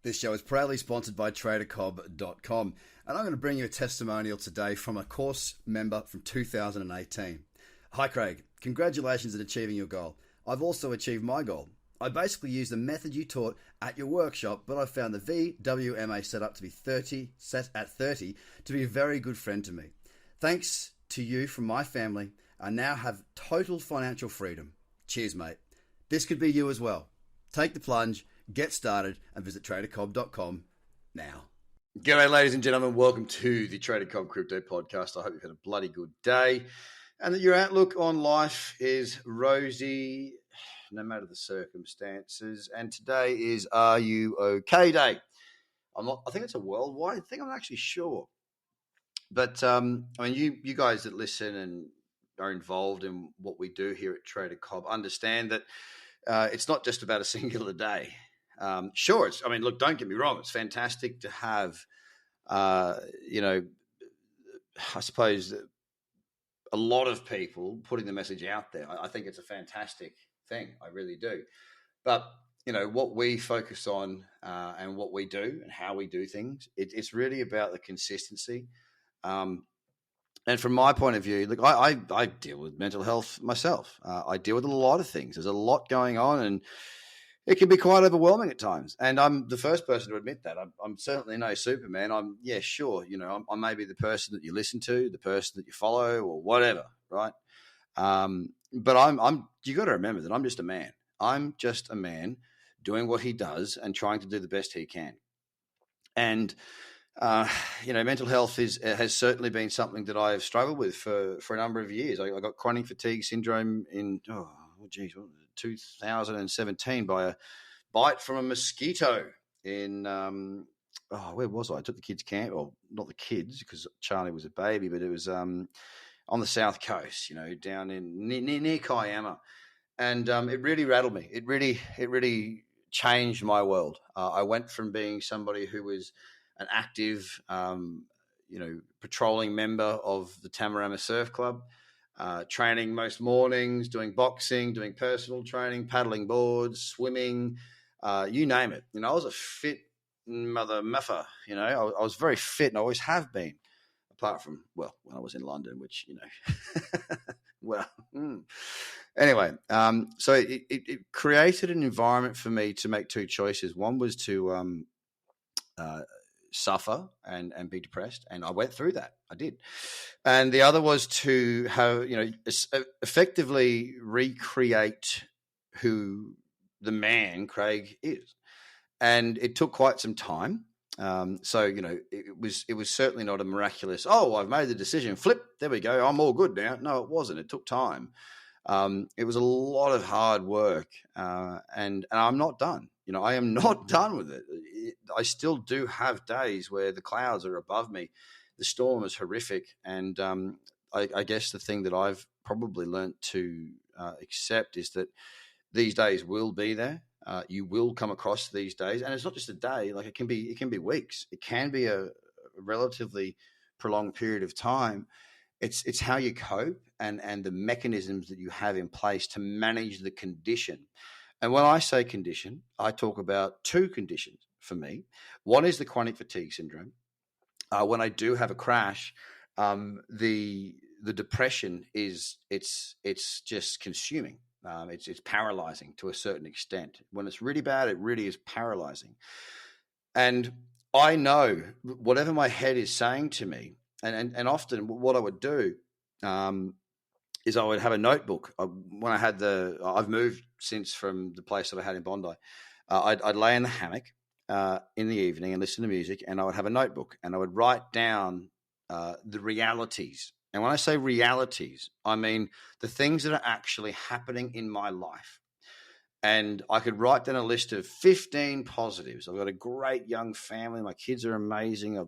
This show is proudly sponsored by TraderCobb.com, and I'm going to bring you a testimonial today from a course member from 2018. Hi Craig, congratulations on achieving your goal. I've also achieved my goal. I basically used the method you taught at your workshop, but I found the VWMA setup to be set at 30 to be a very good friend to me. Thanks to you from my family, I now have total financial freedom. Cheers, mate. This could be you as well. Take the plunge, get started, and visit TraderCobb.com now. G'day, ladies and gentlemen. Welcome to the Trader Cobb Crypto Podcast. I hope you've had a bloody good day and that your outlook on life is rosy, no matter the circumstances. And today is Are You Okay Day. I think it's a worldwide thing. I'm not actually sure. But, you guys that listen and are involved in what we do here at Trader Cobb understand that it's not just about a singular day. Sure, look, don't get me wrong. It's fantastic to have, I suppose a lot of people putting the message out there. I think it's a fantastic thing. I really do. But, what we focus on and what we do and how we do things, it's really about the consistency. And from my point of view, look, I deal with mental health myself. I deal with a lot of things. There's a lot going on, and it can be quite overwhelming at times. And I'm the first person to admit that. I'm certainly no Superman. I may be the person that you listen to, the person that you follow, or whatever, right? But you got to remember that I'm just a man. I'm just a man doing what he does and trying to do the best he can. And mental health has certainly been something that I've struggled with for a number of years. I got chronic fatigue syndrome in 2017 by a bite from a mosquito in where was I? I took the kids camp, well, not the kids because Charlie was a baby, but it was on the south coast, down in near Kiama, and it really rattled me. It really changed my world. I went from being somebody who was an active, patrolling member of the Tamarama Surf Club, training most mornings, doing boxing, doing personal training, paddling boards, swimming, you name it. I was a fit mother muffer. I was very fit and I always have been, apart from, when I was in London, which, Anyway, so it created an environment for me to make two choices. One was to suffer and be depressed, and I went through that. I did. And the other was to have, effectively recreate who the man Craig is. And it took quite some time. It was certainly not a miraculous, I've made the decision, flip, there we go, I'm all good now. No, it wasn't. It took time. It was a lot of hard work, and I'm not done. I am not done with it. I still do have days where the clouds are above me. The storm is horrific. And I guess the thing that I've probably learnt to accept is that these days will be there. You will come across these days. And it's not just a day. Like it can be weeks. It can be a relatively prolonged period of time. It's how you cope and the mechanisms that you have in place to manage the condition. And when I say condition, I talk about two conditions for me. One is the chronic fatigue syndrome. When I do have a crash, the depression it's just consuming. It's paralyzing to a certain extent. When it's really bad, it really is paralyzing. And I know whatever my head is saying to me, and often what I would do is I would have a notebook. When I've moved since from the place that I had in Bondi. I'd lay in the hammock in the evening and listen to music, and I would have a notebook and I would write down the realities. And when I say realities, I mean the things that are actually happening in my life. And I could write down a list of 15 positives. I've got a great young family. My kids are amazing.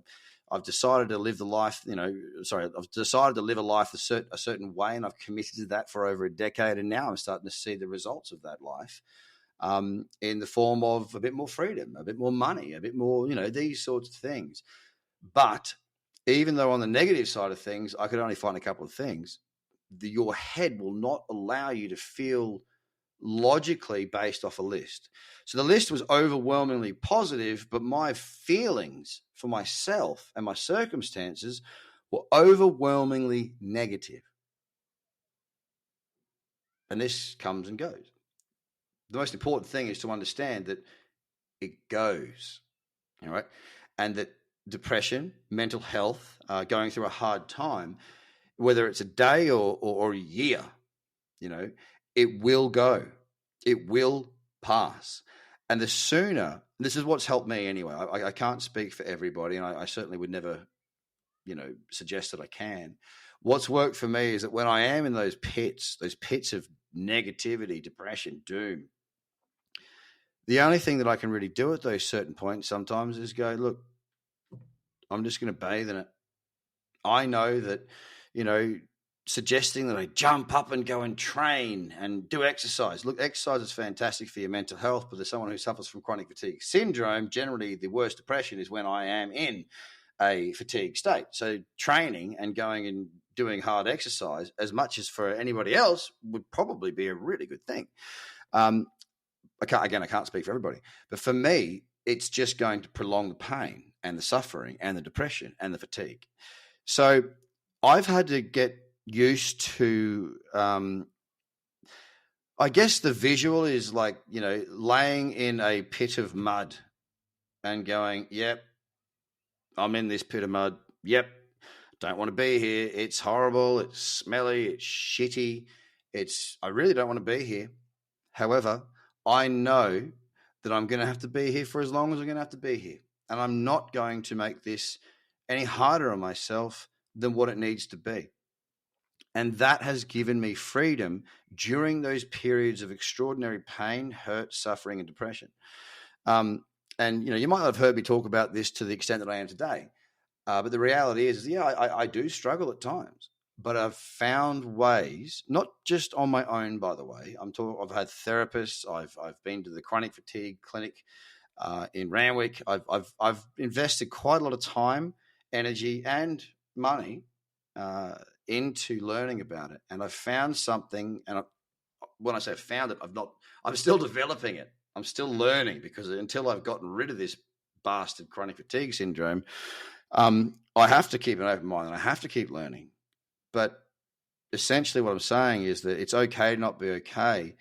I've decided to live the life, I've decided to live a life a certain way, and I've committed to that for over a decade. And now I'm starting to see the results of that life in the form of a bit more freedom, a bit more money, a bit more, these sorts of things. But even though on the negative side of things, I could only find a couple of things, your head will not allow you to feel logically based off a list. So the list was overwhelmingly positive, but my feelings for myself and my circumstances were overwhelmingly negative. And this comes and goes. The most important thing is to understand that it goes, all right? And that depression, mental health, going through a hard time, whether it's a day or a year, it will go. It will pass. And the sooner, this is what's helped me anyway. I can't speak for everybody, and I certainly would never, suggest that I can. What's worked for me is that when I am in those pits of negativity, depression, doom, the only thing that I can really do at those certain points sometimes is go, look, I'm just going to bathe in it. I know that, suggesting that I jump up and go and train and do exercise. Look, exercise is fantastic for your mental health, but as someone who suffers from chronic fatigue syndrome, generally the worst depression is when I am in a fatigue state. So training and going and doing hard exercise, as much as for anybody else, would probably be a really good thing. I can't speak for everybody, but for me, it's just going to prolong the pain and the suffering and the depression and the fatigue. So I've had to get used to, I guess the visual is like, laying in a pit of mud and going, yep, I'm in this pit of mud. Yep, don't want to be here. It's horrible. It's smelly. It's shitty. I really don't want to be here. However, I know that I'm going to have to be here for as long as I'm going to have to be here. And I'm not going to make this any harder on myself than what it needs to be. And that has given me freedom during those periods of extraordinary pain, hurt, suffering, and depression. And, you might have heard me talk about this to the extent that I am today. But the reality is I do struggle at times. But I've found ways, not just on my own, by the way. I've had therapists. I've been to the chronic fatigue clinic in Randwick. I've invested quite a lot of time, energy, and money into learning about it. And I've found something. And when I say found it, I'm still developing it. I'm still learning, because until I've gotten rid of this bastard chronic fatigue syndrome, I have to keep an open mind and I have to keep learning. But essentially what I'm saying is that it's okay to not be okay.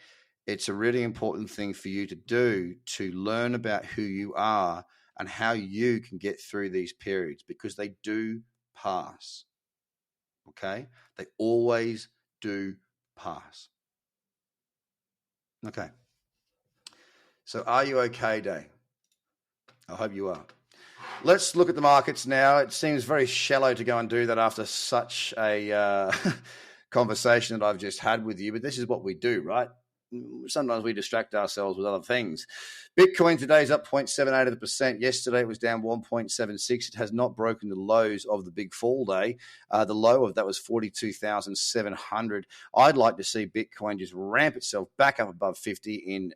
It's a really important thing for you to do, to learn about who you are and how you can get through these periods, because they do pass. Okay? They always do pass. Okay. So are you okay, Day? I hope you are. Let's look at the markets now. It seems very shallow to go and do that after such a conversation that I've just had with you, but this is what we do, right? Sometimes we distract ourselves with other things. Bitcoin today is up 0.78%. Yesterday it was down 1.76. It has not broken the lows of the big fall day. The low of that was 42,700. I'd like to see Bitcoin just ramp itself back up above 50 in,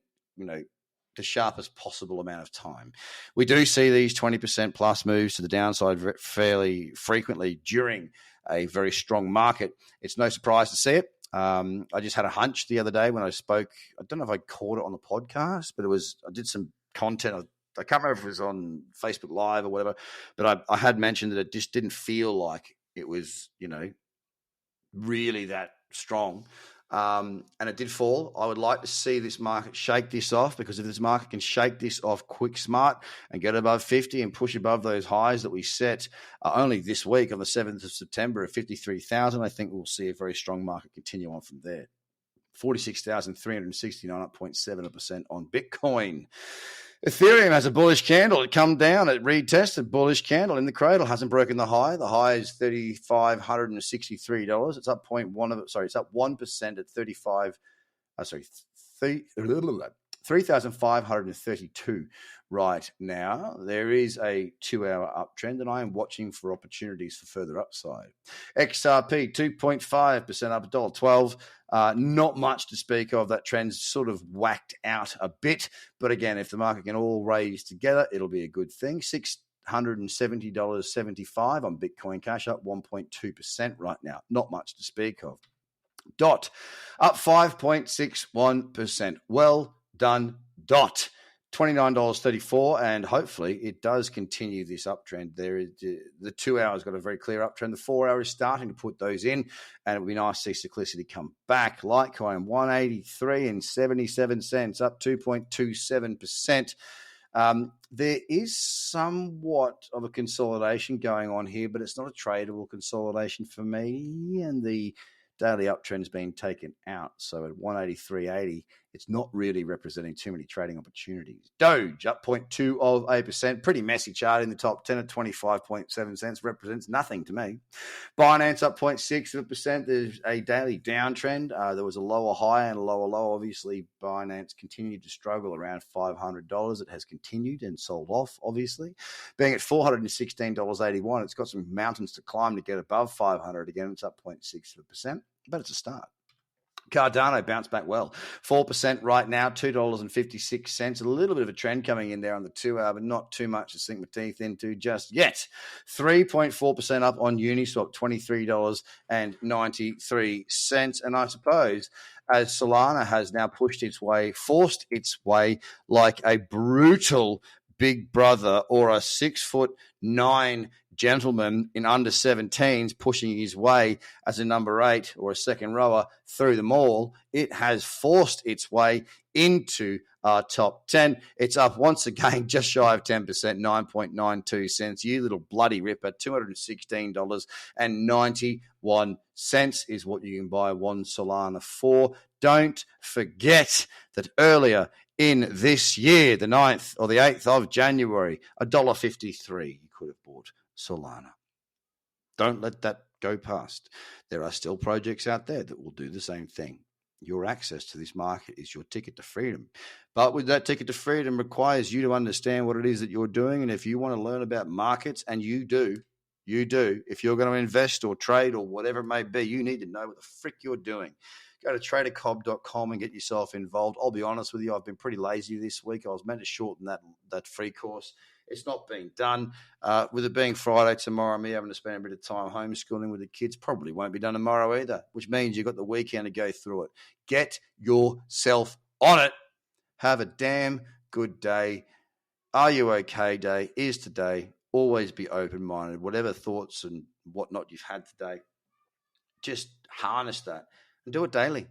the sharpest possible amount of time. We do see these 20% plus moves to the downside fairly frequently during a very strong market. It's no surprise to see it. I just had a hunch the other day when I spoke. I don't know if I caught it on the podcast, but I did some content. I can't remember if it was on Facebook Live or whatever, but I had mentioned that it just didn't feel like it was, really that strong. And it did fall. I would like to see this market shake this off, because if this market can shake this off quick, smart, and get above 50 and push above those highs that we set only this week on the 7th of September at 53,000, I think we'll see a very strong market continue on from there. 46,369, up 0.7% on Bitcoin. Ethereum has a bullish candle. It come down. It retested bullish candle in the cradle. Hasn't broken the high. The high is $3,563. It's up 0.1 it's up 1% at 3,532 right now. There is a 2-hour uptrend, and I am watching for opportunities for further upside. XRP 2.5% up, $1.12. Not much to speak of. That trend's sort of whacked out a bit, but again, if the market can all raise together, it'll be a good thing. $670.75 on Bitcoin Cash, up 1.2% right now. Not much to speak of. Dot, up 5.61%. Well done, Dot. $29.34, and hopefully it does continue this uptrend. There is the 2 hours got a very clear uptrend. The 4 hour is starting to put those in, and it would be nice to see cyclicity come back. Litecoin 183.77 up 2.27%. There is somewhat of a consolidation going on here, but it's not a tradable consolidation for me, and the daily uptrend has been taken out. So at 183.80, it's not really representing too many trading opportunities. Doge up 0.2%. Pretty messy chart in the top 10 at 25.7 cents. Represents nothing to me. Binance up 0.6%. There's a daily downtrend. There was a lower high and a lower low. Obviously, Binance continued to struggle around $500. It has continued and sold off, obviously. Being at $416.81, it's got some mountains to climb to get above 500 again. It's up 0.6%, but it's a start. Cardano bounced back well. 4% right now, $2.56. A little bit of a trend coming in there on the 2 hour, but not too much to sink my teeth into just yet. 3.4% up on Uniswap, $23.93. And I suppose as Solana has now forced its way like a brutal big brother or a 6'9" gentleman in under 17s pushing his way as a number 8 or a second rower through them all, it has forced its way into our top 10. It's up once again, just shy of 10%, 9.92 cents. You little bloody ripper, $216.91 is what you can buy one Solana for. Don't forget that earlier in this year, the 9th or the 8th of January, $1.53 you could have bought Solana. Don't let that go past. There are still projects out there that will do the same thing. Your access to this market is your ticket to freedom. But with that ticket to freedom requires you to understand what it is that you're doing. And if you want to learn about markets, and you do, if you're going to invest or trade or whatever it may be, you need to know what the frick you're doing. Go to tradercobb.com and get yourself involved. I'll be honest with you, I've been pretty lazy this week. I was meant to shorten that free course. It's not being done. With it being Friday tomorrow, me having to spend a bit of time homeschooling with the kids probably won't be done tomorrow either, which means you've got the weekend to go through it. Get yourself on it. Have a damn good day. Are you okay day is today. Always be open-minded. Whatever thoughts and whatnot you've had today, just harness that and do it daily.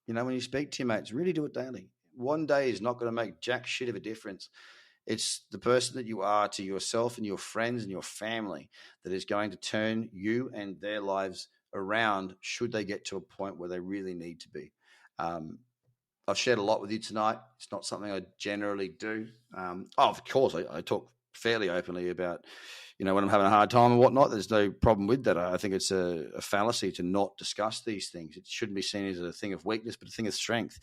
You know, when you speak to your mates, really do it daily. One day is not going to make jack shit of a difference. It's the person that you are to yourself and your friends and your family that is going to turn you and their lives around should they get to a point where they really need to be. I've shared a lot with you tonight. It's not something I generally do. Of course, I talk fairly openly about, when I'm having a hard time and whatnot. There's no problem with that. I think it's a fallacy to not discuss these things. It shouldn't be seen as a thing of weakness, but a thing of strength.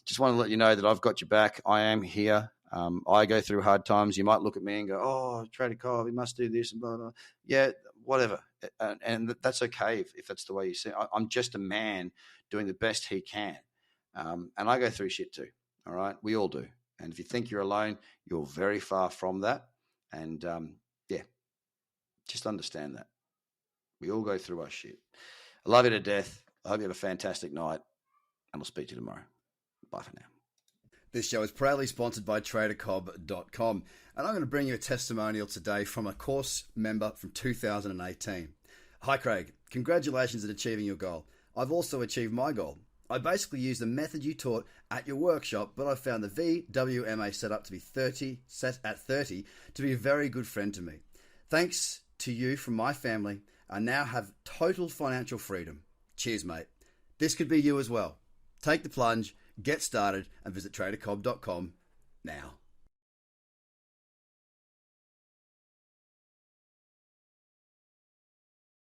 Just want to let you know that I've got your back. I am here. I go through hard times. You might look at me and go, "Oh, Trader Cobb, he must do this and blah, blah." Yeah, whatever. And that's okay if that's the way you see it. I'm just a man doing the best he can. And I go through shit too. All right. We all do. And if you think you're alone, you're very far from that. And just understand that. We all go through our shit. I love you to death. I hope you have a fantastic night. And I'll speak to you tomorrow. Bye for now. This show is proudly sponsored by TraderCobb.com, and I'm going to bring you a testimonial today from a course member from 2018. Hi Craig, congratulations at achieving your goal. I've also achieved my goal. I basically used the method you taught at your workshop, but I found the VWMA setup to be set at 30 to be a very good friend to me. Thanks to you from my family, I now have total financial freedom. Cheers, mate. This could be you as well. Take the plunge, get started, and visit TraderCobb.com now.